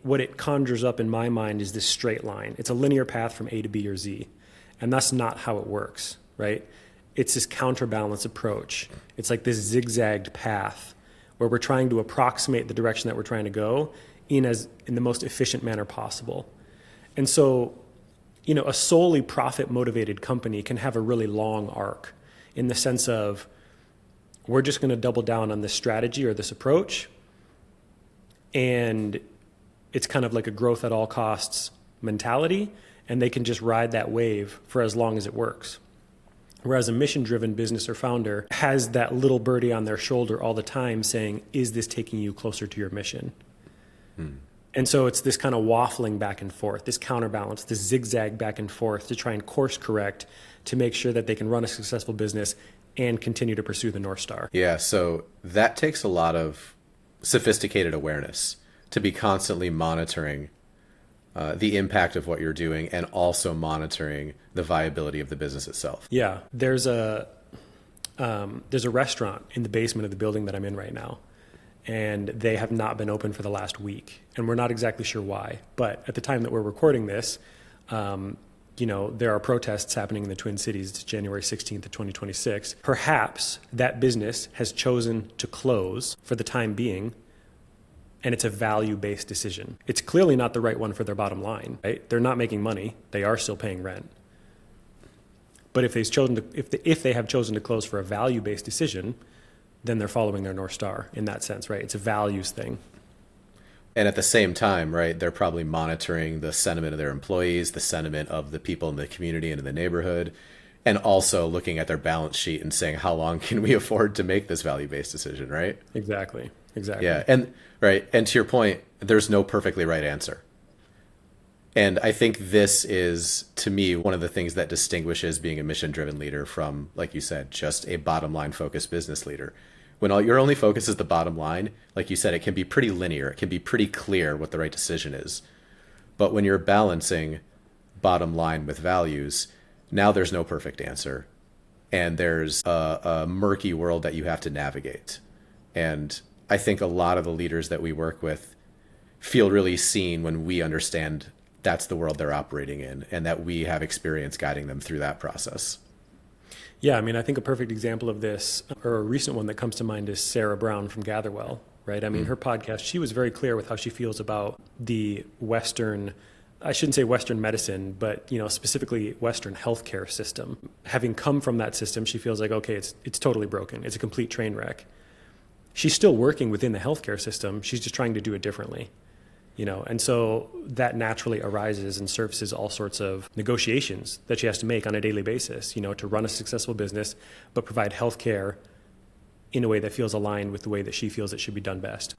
what it conjures up in my mind is this straight line. It's a linear path from A to B or Z. And that's not how it works, right? It's this counterbalance approach. It's like this zigzagged path where we're trying to approximate the direction that we're trying to go in the most efficient manner possible. And so, a solely profit-motivated company can have a really long arc in the sense of, we're just going to double down on this strategy or this approach, and it's kind of like a growth at all costs mentality, and they can just ride that wave for as long as it works. Whereas a mission-driven business or founder has that little birdie on their shoulder all the time saying, is this taking you closer to your mission? And so it's this kind of waffling back and forth, this counterbalance, this zigzag back and forth to try and course correct to make sure that they can run a successful business and continue to pursue the North Star. Yeah, so that takes a lot of sophisticated awareness to be constantly monitoring the impact of what you're doing and also monitoring the viability of the business itself. Yeah, there's a restaurant in the basement of the building that I'm in right now, and they have not been open for the last week, and we're not exactly sure why. But at the time that we're recording this, there are protests happening in the Twin Cities. It's January 16th of 2026. Perhaps that business has chosen to close for the time being, and it's a value-based decision. It's clearly not the right one for their bottom line, right? They're not making money. They are still paying rent. But if they have chosen to close for a value-based decision, then they're following their North Star in that sense, right? It's a values thing. And at the same time, right, they're probably monitoring the sentiment of their employees, the sentiment of the people in the community and in the neighborhood, and also looking at their balance sheet and saying, how long can we afford to make this value-based decision, right? Exactly. Yeah, and to your point, there's no perfectly right answer. And I think this is, to me, one of the things that distinguishes being a mission-driven leader from, like you said, just a bottom-line focused business leader. When your only focus is the bottom line, like you said, it can be pretty linear. It can be pretty clear what the right decision is. But when you're balancing bottom line with values, now there's no perfect answer. And there's a murky world that you have to navigate. And I think a lot of the leaders that we work with feel really seen when we understand that's the world they're operating in and that we have experience guiding them through that process. Yeah, I mean, I think a perfect example of this, or a recent one that comes to mind, is Sarah Brown from Gatherwell, right? I mean, her podcast, she was very clear with how she feels about the Western, I shouldn't say Western medicine, but specifically Western healthcare system. Having come from that system, she feels like, okay, it's totally broken. It's a complete train wreck. She's still working within the healthcare system. She's just trying to do it differently. And so that naturally arises and surfaces all sorts of negotiations that she has to make on a daily basis, to run a successful business, but provide healthcare in a way that feels aligned with the way that she feels it should be done best.